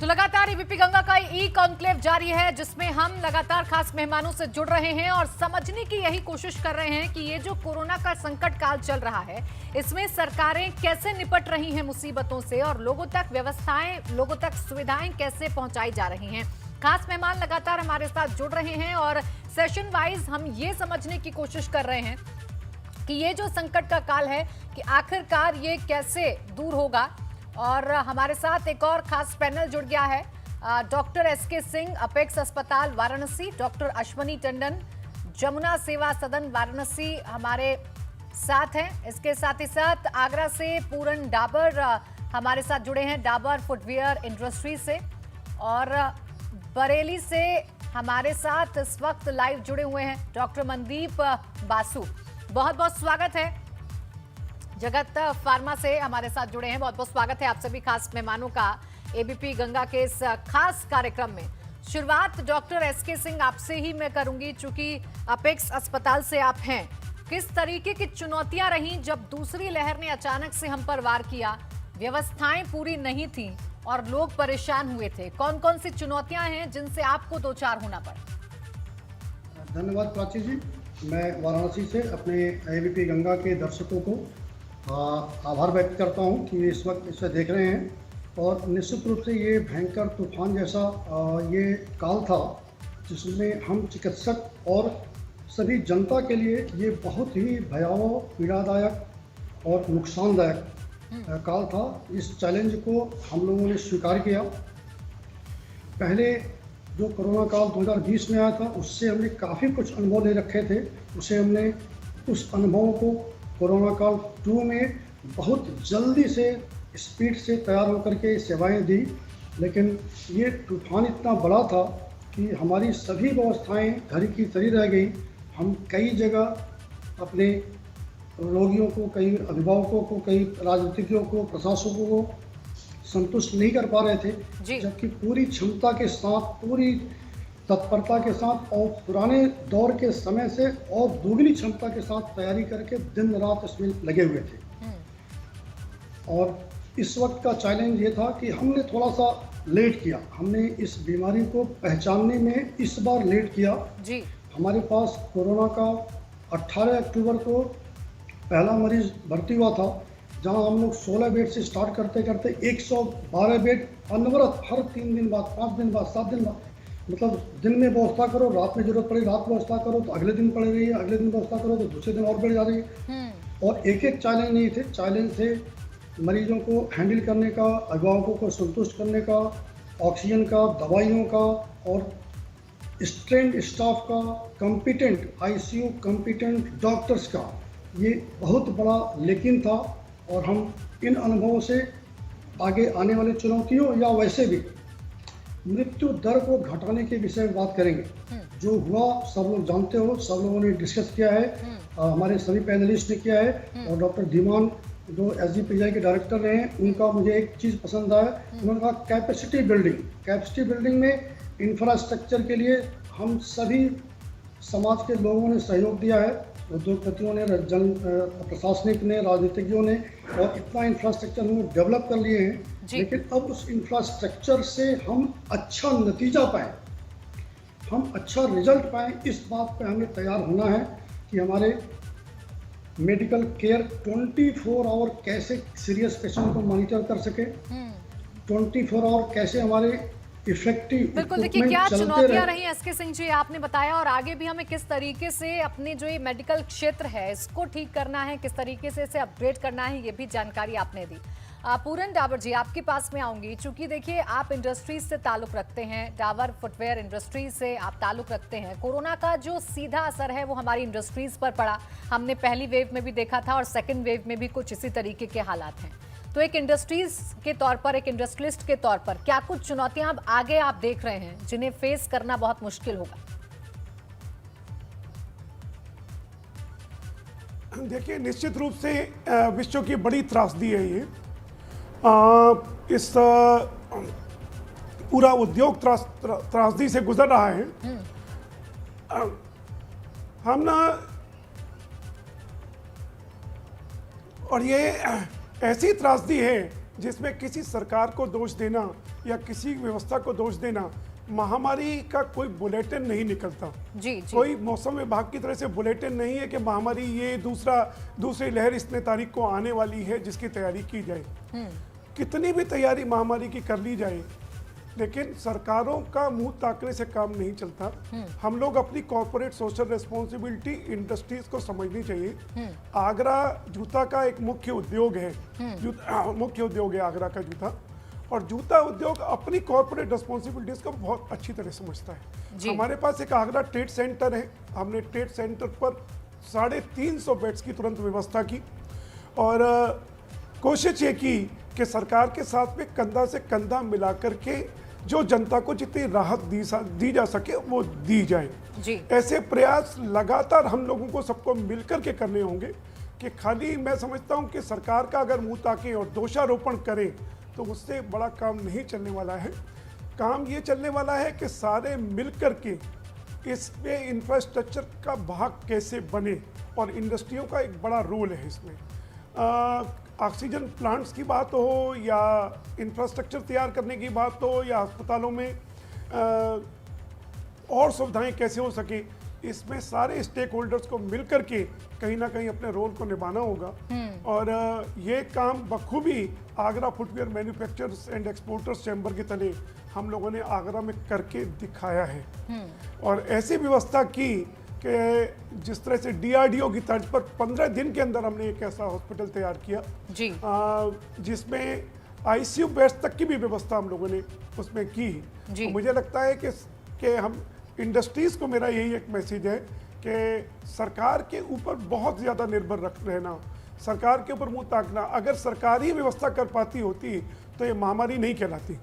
तो लगातार एबीपी गंगा का ई कॉन्क्लेव जारी है, जिसमें हम लगातार खास मेहमानों से जुड़ रहे हैं और समझने की यही कोशिश कर रहे हैं कि ये जो कोरोना का संकट काल चल रहा है, इसमें सरकारें कैसे निपट रही हैं मुसीबतों से और लोगों तक व्यवस्थाएं, लोगों तक सुविधाएं कैसे पहुंचाई जा रही हैं। खास मेहमान लगातार हमारे साथ जुड़ रहे हैं और सेशन वाइज हम ये समझने की कोशिश कर रहे हैं कि ये जो संकट का काल है कि आखिरकार ये कैसे दूर होगा। और हमारे साथ एक और खास पैनल जुड़ गया है, डॉक्टर एसके सिंह, अपेक्स अस्पताल वाराणसी, डॉक्टर अश्वनी टंडन, जमुना सेवा सदन वाराणसी हमारे साथ हैं। इसके साथ ही साथ आगरा से पूरन डाबर हमारे साथ जुड़े हैं, डाबर फुटवियर इंडस्ट्री से, और बरेली से हमारे साथ इस वक्त लाइव जुड़े हुए हैं डॉक्टर मनदीप बासु। बहुत बहुत स्वागत है। जगत फार्मा से हमारे साथ जुड़े हैं, बहुत बहुत स्वागत है आप सभी खास मेहमानों का एबीपी गंगा के इस खास कार्यक्रम में। शुरुआत डॉक्टर एसके सिंह आपसे ही मैं करूंगी, चूंकि अपेक्स अस्पताल से आप हैं। किस तरीके की चुनौतियां रहीं जब दूसरी लहर ने अचानक से हम पर वार किया, व्यवस्थाएं पूरी नहीं थी और लोग परेशान हुए थे? कौन कौन सी चुनौतियां हैं जिनसे आपको दो चार होना पड़ा? धन्यवाद प्राची जी। मैं वाराणसी से अपने एबीपी गंगा के दर्शकों को आभार व्यक्त करता हूं कि इस वक्त इसे देख रहे हैं। और निश्चित रूप से ये भयंकर तूफान जैसा ये काल था जिसमें हम चिकित्सक और सभी जनता के लिए ये बहुत ही भयावह, पीड़ादायक और नुकसानदायक काल था। इस चैलेंज को हम लोगों ने स्वीकार किया। पहले जो कोरोना काल 2020 में आया था उससे हमने काफ़ी कुछ अनुभव ले रखे थे, उस अनुभव को कोरोना काल 2 में बहुत जल्दी से स्पीड से तैयार होकर के सेवाएं दी। लेकिन ये तूफान इतना बड़ा था कि हमारी सभी व्यवस्थाएं घर की तरह रह गई। हम कई जगह अपने रोगियों को, कई अभिभावकों को, कई राजनीतिज्ञों को, प्रशासकों को संतुष्ट नहीं कर पा रहे थे, जबकि पूरी क्षमता के साथ, पूरी तत्परता के साथ और पुराने दौर के समय से और दोगुनी क्षमता के साथ तैयारी करके दिन रात इसमें लगे हुए थे। और इस वक्त का चैलेंज ये था कि हमने थोड़ा सा लेट किया। हमने इस बीमारी को पहचानने में इस बार लेट किया जी। हमारे पास कोरोना का 18 अक्टूबर को पहला मरीज भर्ती हुआ था, जहां हम लोग 16 बेड से स्टार्ट करते करते 112 बेड अनवरत हर 3 दिन बाद, 5 दिन बाद, 7 दिन बाद, मतलब दिन में व्यवस्था करो, रात में जरूरत पड़े रात व्यवस्था करो तो अगले दिन पड़ रही है, अगले दिन व्यवस्था करो तो दूसरे दिन और बढ़ जा रही है। और एक एक चैलेंज नहीं थे, चैलेंज थे मरीजों को हैंडल करने का, अभिभावकों को संतुष्ट करने का, ऑक्सीजन का, दवाइयों का और ट्रेंड स्टाफ का, कॉम्पिटेंट आईसीयू कॉम्पिटेंट डॉक्टर्स का। ये बहुत बड़ा लेकिन था। और हम इन अनुभवों से आगे आने वाली चुनौतियों या वैसे भी मृत्यु दर को घटाने के विषय में बात करेंगे। जो हुआ सब लोग जानते हो, सब लोगों ने डिस्कस किया है, हमारे सभी पैनलिस्ट ने किया है। और डॉक्टर धीमान जो एसजीपीआई के डायरेक्टर रहे हैं, उनका मुझे एक चीज़ पसंद आया। उन्होंने कहा कैपेसिटी बिल्डिंग में इंफ्रास्ट्रक्चर के लिए हम सभी समाज के लोगों ने सहयोग दिया है, उद्योगपतियों ने, प्रशासनिक ने, राजनीतिज्ञों ने, और इतना इंफ्रास्ट्रक्चर हम डेवलप कर लिए हैं। लेकिन अब उस इंफ्रास्ट्रक्चर से हम अच्छा नतीजा पाएँ, हम अच्छा रिजल्ट पाएँ, इस बात पे हमें तैयार होना है कि हमारे मेडिकल केयर 24 आवर कैसे सीरियस पेशेंट को मॉनिटर कर सके, 24 आवर कैसे हमारे इफेक्टिव। बिल्कुल, देखिए क्या चुनौतियां रही एसके सिंह जी, आपने बताया, और आगे भी हमें किस तरीके से अपने जो ये मेडिकल क्षेत्र है इसको ठीक करना है, किस तरीके से इसे अपग्रेड करना है, ये भी जानकारी आपने दी। पूरन डाबर जी, आपके पास में आऊंगी, चूंकि देखिए आप इंडस्ट्रीज से ताल्लुक रखते हैं, डाबर फुटवेयर इंडस्ट्रीज से आप ताल्लुक रखते हैं। कोरोना का जो सीधा असर है वो हमारी इंडस्ट्रीज पर पड़ा, हमने पहली वेव में भी देखा था और सेकेंड वेव में भी कुछ इसी तरीके के हालात हैं। तो एक इंडस्ट्रीज के तौर पर, एक इंडस्ट्रियलिस्ट के तौर पर क्या कुछ चुनौतियां अब आगे आप देख रहे हैं जिन्हें फेस करना बहुत मुश्किल होगा? देखिए, निश्चित रूप से विश्व की बड़ी त्रासदी है ये। इस पूरा उद्योग त्रासदी से गुजर रहा है। हम ना, और ये ऐसी त्रासदी है जिसमें किसी सरकार को दोष देना या किसी व्यवस्था को दोष देना, महामारी का कोई बुलेटिन नहीं निकलता। जी जी। कोई मौसम विभाग की तरह से बुलेटिन नहीं है कि महामारी ये दूसरी लहर इतने तारीख को आने वाली है जिसकी तैयारी की जाए। कितनी भी तैयारी महामारी की कर ली जाए, लेकिन सरकारों का मुंह ताकने से काम नहीं चलता। हम लोग अपनी कॉर्पोरेट सोशल रिस्पॉन्सिबिलिटी इंडस्ट्रीज को समझनी चाहिए। आगरा जूता का एक मुख्य उद्योग है, मुख्य उद्योग है आगरा का जूता, और जूता उद्योग अपनी कॉर्पोरेट रिस्पॉन्सिबिलिटीज को बहुत अच्छी तरह समझता है। हमारे पास एक आगरा ट्रेड सेंटर है, हमने ट्रेड सेंटर पर 350 बेड्स की तुरंत व्यवस्था की और कोशिश ये की कि सरकार के साथ में कंधा से कंधा मिलाकर के जो जनता को जितनी राहत दी जा सके वो दी जाए। जी। ऐसे प्रयास लगातार हम लोगों को सबको मिलकर के करने होंगे कि खाली मैं समझता हूं कि सरकार का अगर मुंह ताके और दोषारोपण करें तो उससे बड़ा काम नहीं चलने वाला है। काम ये चलने वाला है कि सारे मिलकर के इस पे इंफ्रास्ट्रक्चर का भाग कैसे बने, और इंडस्ट्रियों का एक बड़ा रोल है इसमें। ऑक्सीजन प्लांट्स की बात हो या इंफ्रास्ट्रक्चर तैयार करने की बात हो या अस्पतालों में और सुविधाएं कैसे हो सके, इसमें सारे स्टेक होल्डर्स को मिलकर के कहीं ना कहीं अपने रोल को निभाना होगा। और ये काम बखूबी Agra footwear manufacturers and exporters chamber के तले हम लोगों ने आगरा में करके दिखाया है। और ऐसी व्यवस्था की कि जिस तरह से DRDO की तर्ज पर 15 दिन के अंदर हमने एक ऐसा हॉस्पिटल तैयार किया जी। जिसमें ICU बेड्स तक की भी व्यवस्था हम लोगों ने उसमें की। तो मुझे लगता है कि हम इंडस्ट्रीज को मेरा यही एक मैसेज है कि सरकार के ऊपर बहुत ज़्यादा निर्भर रहना, सरकार के ऊपर मुंह ताकना। अगर सरकार ही व्यवस्था कर पाती होती तो ये महामारी नहीं कहलाती।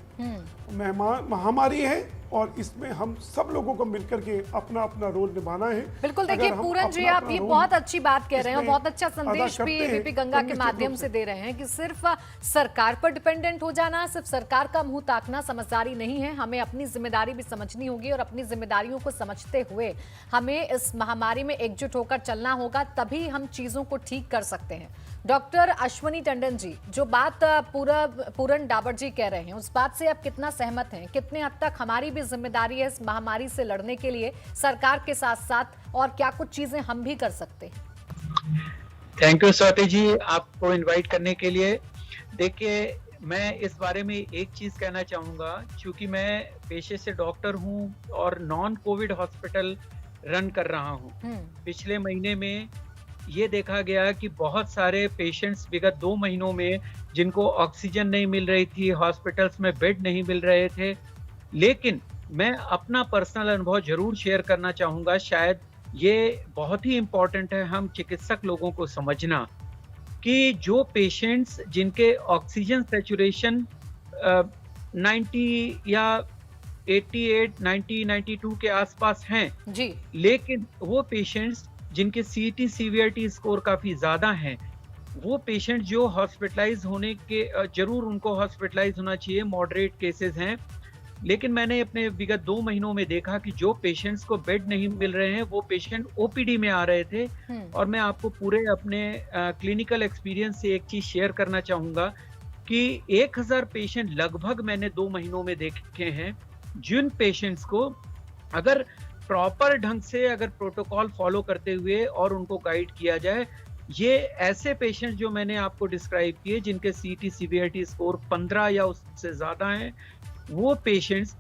महामारी है और इसमें हम सब लोगों को मिलकर के अपना अपना रोल निभाना है। बिल्कुल। देखिए पूरन जी, आप ये बहुत अच्छी बात कह रहे हैं, बहुत अच्छा संदेश भी एबीपी गंगा के माध्यम से दे रहे हैं कि सिर्फ सरकार पर डिपेंडेंट हो जाना, सिर्फ सरकार का मुंह ताकना समझदारी नहीं है। हमें अपनी जिम्मेदारी भी समझनी होगी और अपनी जिम्मेदारियों को समझते हुए हमें इस महामारी में एकजुट होकर चलना होगा, तभी हम चीजों को ठीक कर सकते हैं। डॉक्टर अश्वनी टंडन जी, जो बात पूरन डाबर जी कह रहे हैं उस बात से आप कितना सहमत हैं? कितने हद तक हमारी भी जिम्मेदारी है इस महामारी से लड़ने के लिए सरकार के साथ साथ, और क्या कुछ चीजें हम भी कर सकते हैं? थैंक यू स्वाति जी, आपको इनवाइट करने के लिए। देखिए, मैं इस बारे में एक चीज कहना चाहूंगा, क्योंकि मैं पेशे से डॉक्टर हूं और नॉन कोविड हॉस्पिटल रन कर रहा हूं। पिछले महीने में ये देखा गया कि बहुत सारे पेशेंट्स विगत 2 महीनों में जिनको ऑक्सीजन नहीं मिल रही थी, हॉस्पिटल्स में बेड नहीं मिल रहे थे। लेकिन मैं अपना पर्सनल अनुभव जरूर शेयर करना चाहूंगा, शायद ये बहुत ही इम्पोर्टेंट है हम चिकित्सक लोगों को समझना, कि जो पेशेंट्स जिनके ऑक्सीजन सैचुरेशन 90 या 88, 90, 92 के आसपास हैं जी, लेकिन वो पेशेंट्स जिनके CT सीवियरिटी स्कोर काफी ज्यादा हैं, वो पेशेंट जो हॉस्पिटलाइज होने के जरूर उनको हॉस्पिटलाइज होना चाहिए, मॉडरेट केसेस हैं। लेकिन मैंने अपने विगत 2 महीनों में देखा कि जो पेशेंट्स को बेड नहीं मिल रहे हैं वो पेशेंट OPD में आ रहे थे। और मैं आपको पूरे अपने क्लिनिकल एक्सपीरियंस से एक चीज शेयर करना चाहूंगा कि 1000 पेशेंट लगभग मैंने 2 महीनों में देखे हैं, जिन पेशेंट्स को अगर प्रॉपर ढंग से अगर प्रोटोकॉल फॉलो करते हुए और उनको गाइड किया जाए, ये ऐसे पेशेंट जो मैंने आपको डिस्क्राइब किए जिनके CT सीवियरिटी स्कोर 15 या उससे ज्यादा हैं, वो पेशेंट्स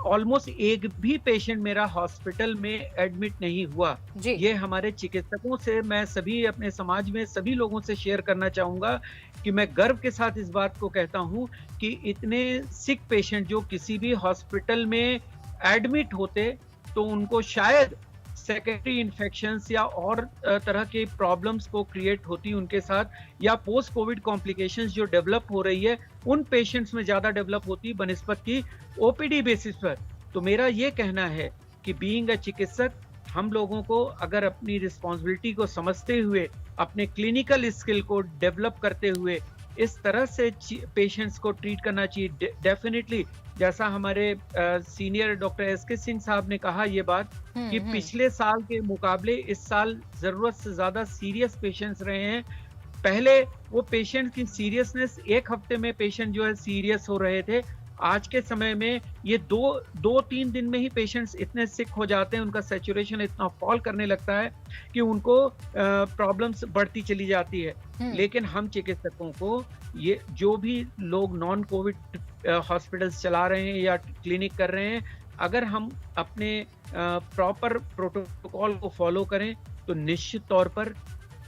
ऑलमोस्ट एक भी पेशेंट मेरा हॉस्पिटल में एडमिट नहीं हुआ। ये हमारे चिकित्सकों से मैं सभी अपने समाज में सभी लोगों से शेयर करना चाहूंगा कि मैं गर्व के साथ इस बात को कहता हूं कि इतने सिक पेशेंट जो किसी भी हॉस्पिटल में एडमिट होते तो उनको शायद सेकेंडरी इन्फेक्शंस या और तरह के प्रॉब्लम्स को क्रिएट होती उनके साथ, या पोस्ट कोविड कॉम्प्लिकेशंस जो डेवलप हो रही है उन पेशेंट्स में ज्यादा डेवलप होती बनिस्बत की OPD बेसिस पर। तो मेरा ये कहना है कि बीइंग अ चिकित्सक, हम लोगों को अगर अपनी रिस्पॉन्सिबिलिटी को समझते हुए, अपने क्लिनिकल स्किल को डेवलप करते हुए इस तरह से पेशेंट्स को ट्रीट करना चाहिए। डेफिनेटली जैसा हमारे सीनियर डॉक्टर SK सिंह साहब ने कहा ये बात कि पिछले साल के मुकाबले इस साल जरूरत से ज्यादा सीरियस पेशेंट्स रहे हैं। पहले वो पेशेंट की सीरियसनेस, एक हफ्ते में पेशेंट जो है सीरियस हो रहे थे, आज के समय में ये 2-3 दिन में ही पेशेंट्स इतने सिक हो जाते हैं, उनका सैचुरेशन इतना फॉल करने लगता है कि उनको प्रॉब्लम्स बढ़ती चली जाती है। लेकिन हम चिकित्सकों को ये जो भी लोग नॉन कोविड हॉस्पिटल्स चला रहे हैं या क्लिनिक कर रहे हैं, अगर हम अपने प्रॉपर प्रोटोकॉल को फॉलो करें तो निश्चित तौर पर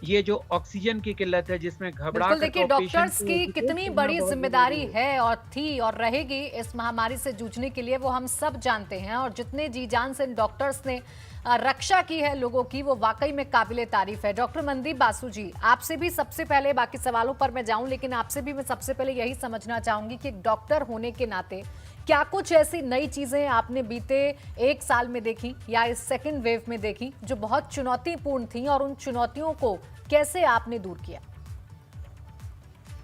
ये जो ऑक्सीजन की किल्लत है जिसमें घबरा बिल्कुल, देखिए कर तो पेशेंट डॉक्टर्स की कितनी बड़ी जिम्मेदारी है और थी और रहेगी इस महामारी से जूझने के लिए, वो हम सब जानते हैं। और जितने जी जान से डॉक्टर्स ने रक्षा की है लोगों की, वो वाकई में काबिले तारीफ है। डॉक्टर मनदीप बासु जी, आपसे भी सबसे पहले, बाकी सवालों पर मैं जाऊं, लेकिन आपसे भी मैं सबसे पहले यही समझना चाहूंगी कि एक डॉक्टर होने के नाते क्या कुछ ऐसी नई चीजें आपने बीते 1 साल में देखी या इस सेकेंड वेव में देखी जो बहुत चुनौतीपूर्ण थी, और उन चुनौतियों को कैसे आपने दूर किया?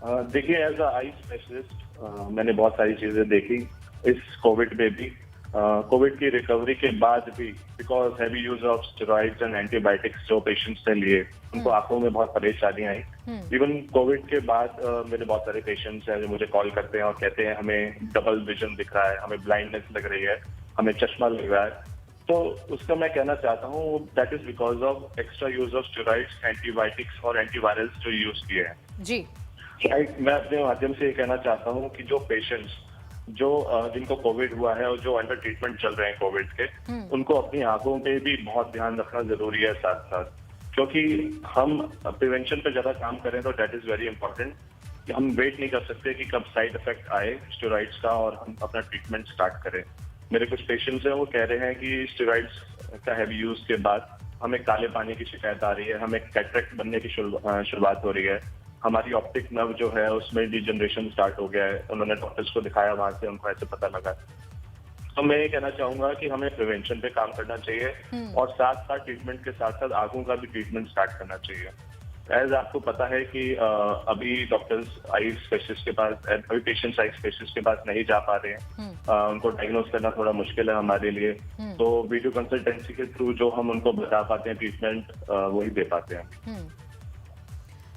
देखिए, एज अ आई स्पेशलिस्ट मैंने बहुत सारी चीजें देखी इस कोविड में भी। कोविड की रिकवरी के बाद भी, because heavy use of steroids and antibiotics जो पेशेंट्स ने लिए, उनको आंखों में बहुत परेशानी आई। इवन कोविड के बाद मेरे बहुत सारे पेशेंट्स हैं जो मुझे कॉल करते हैं और कहते हैं हमें डबल विजन दिख रहा है, हमें ब्लाइंडनेस लग रही है, हमें चश्मा लग रहा है। तो उसका मैं कहना चाहता हूँ that is because of extra use of steroids, antibiotics और एंटीवायरल्स जो यूज किए हैं जी। मैं अपने माध्यम से ये कहना चाहता हूँ कि जो पेशेंट्स जिनको कोविड हुआ है और जो अंडर ट्रीटमेंट चल रहे हैं कोविड के, उनको अपनी आंखों पे भी बहुत ध्यान रखना जरूरी है साथ साथ, क्योंकि हम प्रिवेंशन पे ज्यादा काम करें तो दैट इज वेरी इंपॉर्टेंट। हम वेट नहीं कर सकते कि कब साइड इफेक्ट आए स्टेरॉइड्स का और हम अपना ट्रीटमेंट स्टार्ट करें। मेरे कुछ पेशेंट्स हैं वो कह रहे हैं कि स्टेरॉइड्स का हैवी यूज के बाद हमें काले पानी की शिकायत आ रही है, हमें कैटरेक्ट बनने की शुरुआत हो रही है, हमारी ऑप्टिक नर्व जो है उसमें डिजनरेशन स्टार्ट हो गया है। उन्होंने डॉक्टर्स को दिखाया, वहां से उनको ऐसे पता लगा। तो मैं ये कहना चाहूंगा कि हमें प्रिवेंशन पे काम करना चाहिए और साथ साथ ट्रीटमेंट के साथ साथ आंखों का भी ट्रीटमेंट स्टार्ट करना चाहिए। एज आपको पता है कि अभी डॉक्टर्स आई स्पेशलिस्ट के पास, अभी पेशेंट्स आई स्पेशलिस्ट के पास नहीं जा पा रहे हैं, उनको डायग्नोज करना थोड़ा मुश्किल है हमारे लिए। तो वीडियो कंसल्टेंसी के थ्रू जो हम उनको बता पाते हैं ट्रीटमेंट, वही दे पाते हैं।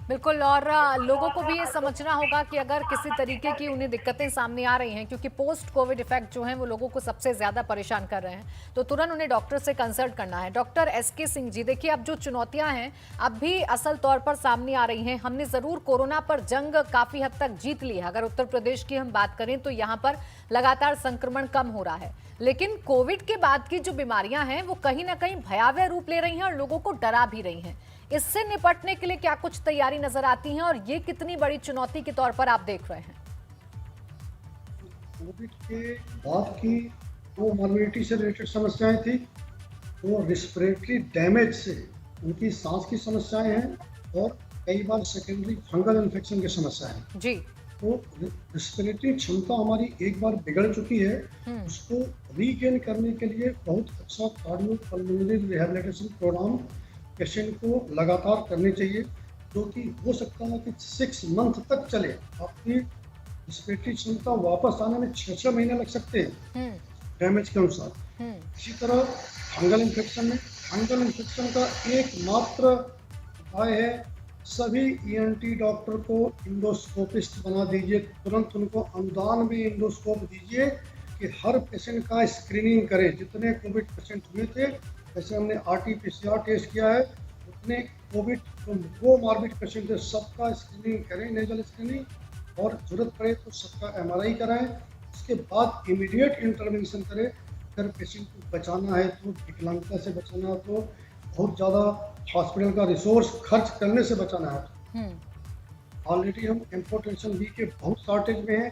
बिल्कुल, और लोगों को भी ये समझना होगा कि अगर किसी तरीके की उन्हें दिक्कतें सामने आ रही हैं, क्योंकि पोस्ट कोविड इफेक्ट जो हैं वो लोगों को सबसे ज़्यादा परेशान कर रहे हैं, तो तुरंत उन्हें डॉक्टर से कंसल्ट करना है। डॉक्टर SK सिंह जी, देखिए अब जो चुनौतियां हैं अब भी असल तौर पर सामने आ रही हैं। हमने ज़रूर कोरोना पर जंग काफ़ी हद तक जीत ली है। अगर उत्तर प्रदेश की हम बात करें तो यहाँ पर लगातार संक्रमण कम हो रहा है, लेकिन कोविड के बाद की जो बीमारियां हैं वो कहीं ना कहीं भयावह रूप ले रही हैं और लोगों को डरा भी रही हैं। इससे निपटने के लिए क्या कुछ तैयारी नजर आती है और ये कितनी बड़ी चुनौती के तौर पर आप देख रहे हैं? कोविड के बाद की वो मॉर्बिडिटी से रिलेटेड समस्याएं थी, वो रिस्पिरेटरी डैमेज से उनकी सांस की समस्याएं हैं और कई बार सेकेंडरी फंगल इन्फेक्शन की समस्या है जी। तो रिस्पिरेटरी क्षमता हमारी एक बार बिगड़ चुकी है, उसको रीगेन करने के लिए बहुत अच्छा कार्डियोपल्मोनरी रिहैबिलिटेशन प्रोग्राम पेशेंट को लगातार करने चाहिए, जो कि हो सकता है कि 6 मंथ तक चले। आपकी रिस्पिरेटरी क्षमता वापस आने में 6 महीने लग सकते हैं डैमेज के अनुसार। इसी तरह फंगल इन्फेक्शन का एकमात्र उपाय है सभी ENT डॉक्टर को इंडोस्कोपिस्ट बना दीजिए, तुरंत उनको अनुदान में इंडोस्कोप दीजिए कि हर पेशेंट का स्क्रीनिंग करें। जितने कोविड पेशेंट हुए थे, जैसे हमने RT-PCR टेस्ट किया है, उतने कोविड वो मॉर्बिड पेशेंट थे सबका स्क्रीनिंग करें, नेजल स्क्रीनिंग, और जरूरत पड़े तो सबका MRI कराएं। इसके बाद इमीडिएट इंटरवेंशन करें। अगर पेशेंट को बचाना है तो, विकलांगता से बचाना है तो, बहुत ज़्यादा हॉस्पिटल का रिसोर्स खर्च करने से बचाना है तो ऑलरेडी हम एम्फोटेरेशन बी के बहुत शॉर्टेज में हैं।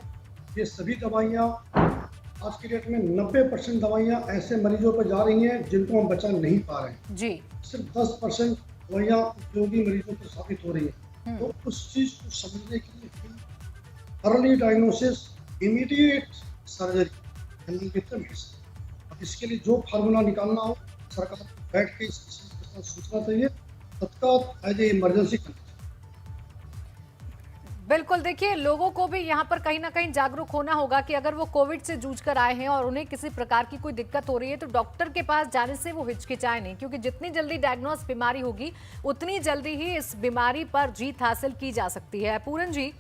ये सभी दवाइयाँ आज की डेट में 90% दवाइयाँ ऐसे मरीजों पर जा रही हैं जिनको हम बचा नहीं पा रहे हैं जी। सिर्फ 10% दवाइयाँ उपयोगी मरीजों को साबित हो रही है। तो उस चीज को समझने के लिए अर्ली डायग्नोसिस, इमीडिएट सर्जरी, अब इसके लिए जो फार्मूला निकालना हो सरकार को बैठ के इसके साथ सोचना चाहिए, तत्काल एज ए इमरजेंसी करना। बिल्कुल, देखिए लोगों को भी यहाँ पर कहीं ना कहीं जागरूक होना होगा कि अगर वो कोविड से जूझ कर आए हैं और उन्हें किसी प्रकार की कोई दिक्कत हो रही है तो डॉक्टर के पास जाने से वो हिचकिचाए नहीं, क्योंकि जितनी जल्दी डायग्नोस बीमारी होगी उतनी जल्दी ही इस बीमारी पर जीत हासिल की जा सकती है। पूरन जी,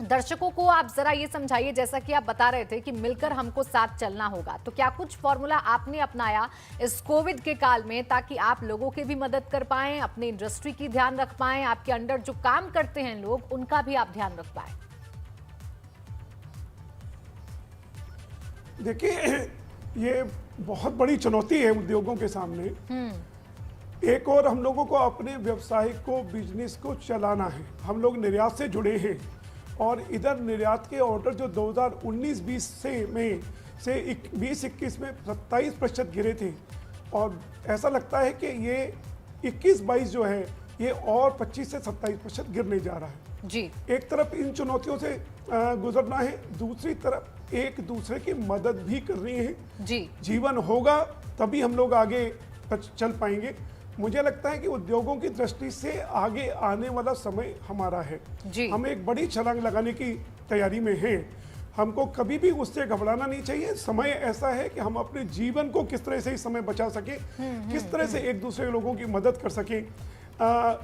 दर्शकों को आप जरा ये समझाइए, जैसा कि आप बता रहे थे कि मिलकर हमको साथ चलना होगा, तो क्या कुछ फॉर्मूला आपने अपनाया इस कोविड के काल में ताकि आप लोगों की भी मदद कर पाएं, अपनी इंडस्ट्री की ध्यान रख पाएं, आपके अंडर जो काम करते हैं लोग उनका भी आप ध्यान रख पाएं? देखिए, ये बहुत बड़ी चुनौती है उद्योगों के सामने। एक और हम लोगों को अपने व्यवसाय को, बिजनेस को चलाना है। हम लोग निर्यात से जुड़े हैं और इधर निर्यात के ऑर्डर जो 2019-20 से 20-21 में 27% गिरे थे, और ऐसा लगता है कि ये 21-22 जो है ये और 25 से 27% गिरने जा रहा है। जी, एक तरफ इन चुनौतियों से गुजरना है, दूसरी तरफ एक दूसरे की मदद भी करनी है। जी, जीवन होगा तभी हम लोग आगे चल पाएंगे। मुझे लगता है कि उद्योगों की दृष्टि से आगे आने वाला समय हमारा है। जी। हम एक बड़ी छलांग लगाने की तैयारी में हैं। हमको कभी भी उससे घबराना नहीं चाहिए। समय ऐसा है कि हम अपने जीवन को किस तरह से इस समय बचा सके, किस तरह से एक दूसरे लोगों की मदद कर सके।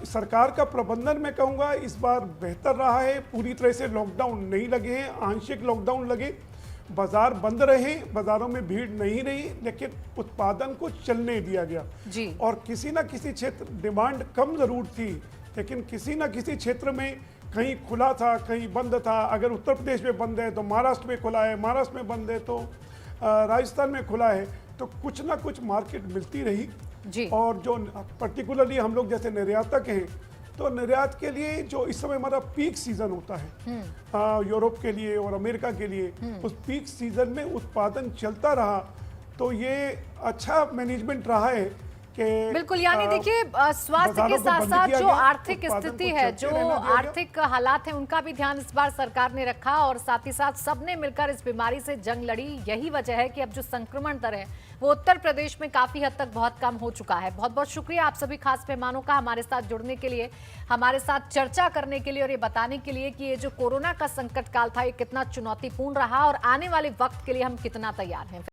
सरकार का प्रबंधन मैं कहूँगा इस बार बेहतर रहा है। पूरी तरह से लॉकडाउन नहीं लगे हैं, आंशिक लॉकडाउन लगे, बाजार बंद रहे, बाजारों में भीड़ नहीं रही, लेकिन उत्पादन को चलने दिया गया। जी। और किसी ना किसी क्षेत्र डिमांड कम जरूर थी, लेकिन किसी ना किसी क्षेत्र में कहीं खुला था, कहीं बंद था। अगर उत्तर प्रदेश में बंद है तो महाराष्ट्र में खुला है, महाराष्ट्र में बंद है तो राजस्थान में खुला है, तो कुछ ना कुछ मार्केट मिलती रही। जी। और जो पर्टिकुलरली हम लोग जैसे निर्यातक हैं, तो निर्यात के लिए जो इस समय हमारा पीक सीजन होता है यूरोप के लिए और अमेरिका के लिए, उस पीक सीजन में उत्पादन चलता रहा, तो ये अच्छा मैनेजमेंट रहा है कि बिल्कुल। यानी देखिए, स्वास्थ्य के साथ साथ जो आर्थिक स्थिति है, जो आर्थिक हालात हैं, उनका भी ध्यान इस बार सरकार ने रखा और साथ ही साथ सबने मिलकर इस बीमारी से जंग लड़ी। यही वजह है कि अब जो संक्रमण दर है वो उत्तर प्रदेश में काफी हद तक बहुत कम हो चुका है। बहुत बहुत शुक्रिया आप सभी खास मेहमानों का हमारे साथ जुड़ने के लिए, हमारे साथ चर्चा करने के लिए और ये बताने के लिए कि ये जो कोरोना का संकट काल था ये कितना चुनौतीपूर्ण रहा और आने वाले वक्त के लिए हम कितना तैयार हैं।